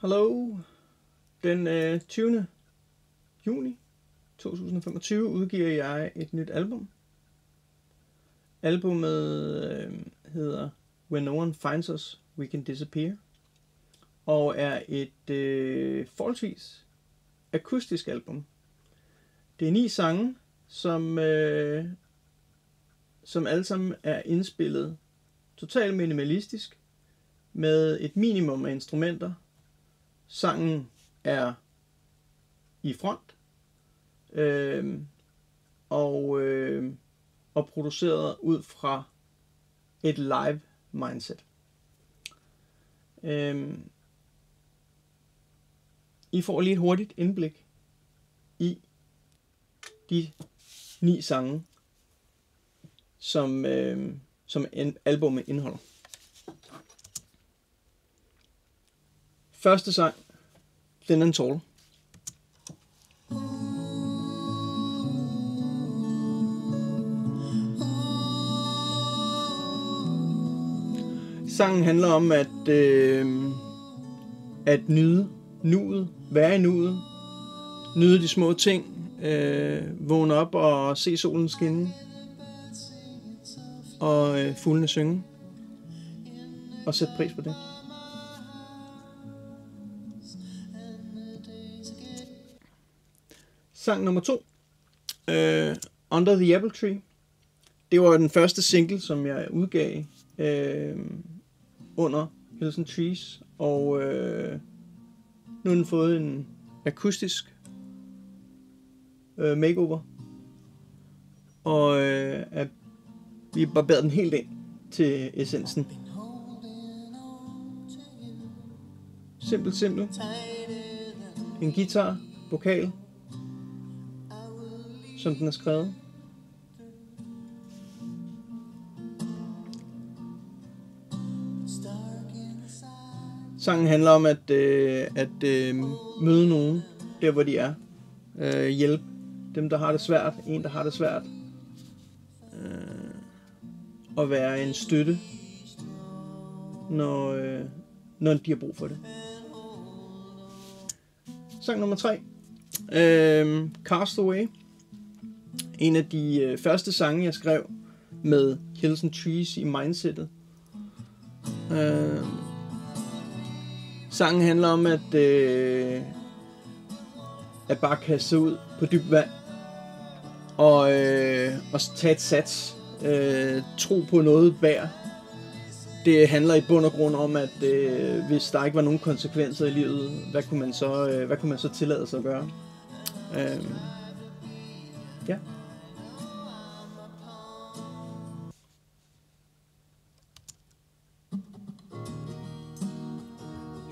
Hallo. Den 20. juni 2025 udgiver jeg et nyt album. Albummet hedder When No One Finds Us, We Can Disappear, og er et forholdsvis akustisk album. Det er 9 sange, som alle sammen er indspillet totalt minimalistisk med et minimum af instrumenter. Sangen er i front og produceret ud fra et live mindset. I får lige et hurtigt indblik i de 9 sange, som albumet indeholder. Første sang, Thin and Tall. Sangen handler om at nyde nuet, være i nuet, nyde de små ting, vågne op og se solen skinne, og fuglene synge, og sætte pris på det. Sang nummer 2, Under the Apple Tree. Det var den første single, som jeg udgav under Hills and Trees, og nu har den fået en akustisk makeover, og vi barberede den helt ind til essensen. Simpel. En guitar, vokal, som den er skrevet. Sangen handler om at møde nogen der, hvor de er. Hjælpe dem, der har det svært. En, der har det svært. Og være en støtte, når de har brug for det. Sang nummer 3. Castaway. En af de første sange, jeg skrev med Hills and Trees i mindsetet. Sangen handler om at bare kaste sig ud på dybt vand og tage et sats, tro på noget værd. Det handler i bund og grund om at hvis der ikke var nogen konsekvenser i livet, hvad kunne man så tillade sig at gøre? Ja.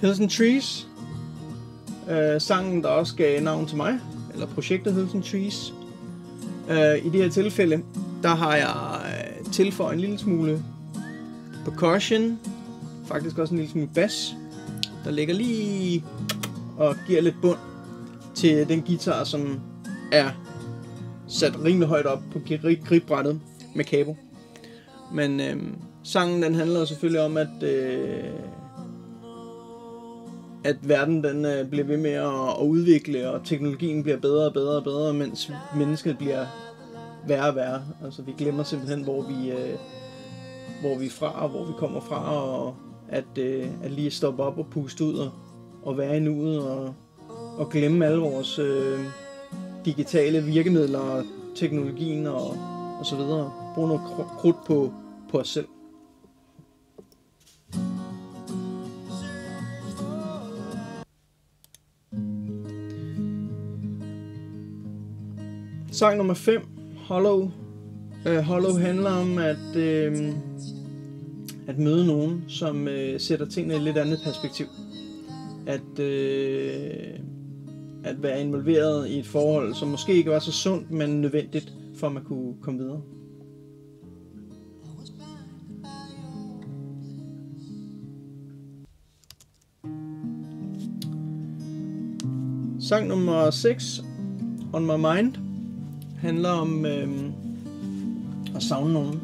Hills and Trees, sangen der også gav navn til mig, eller projektet Hills and Trees. I det her tilfælde, der har jeg tilføjet en lille smule percussion, faktisk også en lille smule bass, der ligger lige og giver lidt bund til den guitar, som er sat rimelig højt op på gribrættet med cabo. Men sangen den handler selvfølgelig om at verden den bliver ved med at udvikle, og teknologien bliver bedre og bedre, mens mennesket bliver værre og værre. Altså vi glemmer simpelthen, hvor vi er fra, og hvor vi kommer fra, og at lige stoppe op og puste ud og være i nuet, og glemme alle vores digitale virkemidler og teknologien og så videre. Bruge noget krudt på os selv. Sang nummer 5, Hollow. Hollow handler om at møde nogen, som sætter tingene i et lidt andet perspektiv. At være involveret i et forhold, som måske ikke var så sundt, men nødvendigt, for at man kunne komme videre. Sang nummer 6, On My Mind, handler om at savne nogen.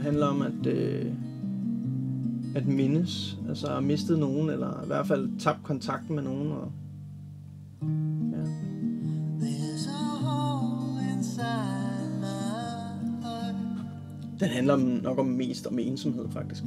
Handler om at mindes. Altså har mistet nogen, eller i hvert fald tabt kontakten med nogen. Og, ja. Den handler nok mest om ensomhed, faktisk.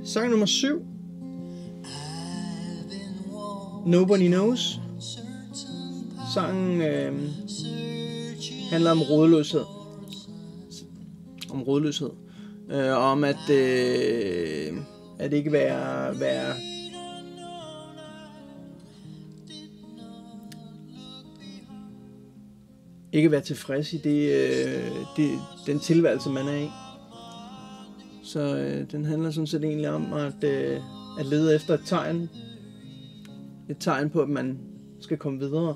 Sang nummer 7. Nobody Knows. Sangen handler om rådløshed. Om at ikke være ikke være tilfreds i den tilværelse man er i. Så den handler sådan set egentlig om at lede efter et tegn på, at man skal komme videre.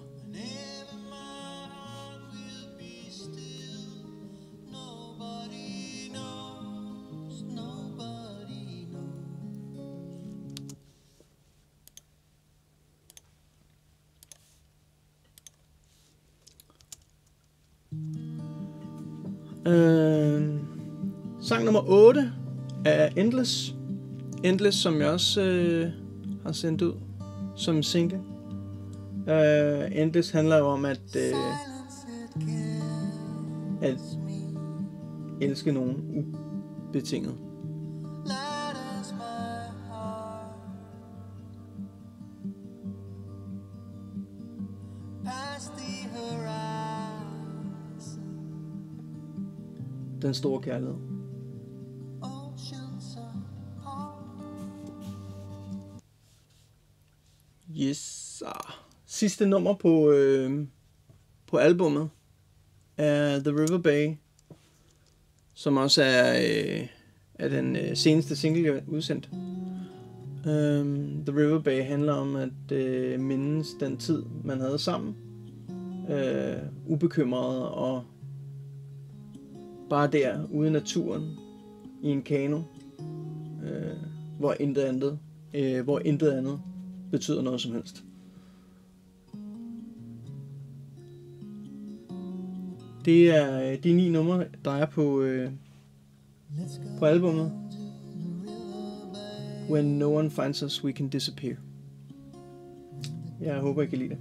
Sang nummer 8 er Endless. Endless, som jeg også har sendt ud som single. Endless handler jo om at elske nogen ubetinget. Den store kærlighed. Yes. Sidste nummer på albummet er The River Bay, som også er den seneste single, jeg har udsendt. The River Bay handler om at mindes den tid, man havde sammen. Ubekymret og bare der ude i naturen i en kano, hvor intet andet betyder noget som helst. Det er de 9 numre, der er på albumet. When no one finds us, we can disappear. Jeg håber, I kan lide det.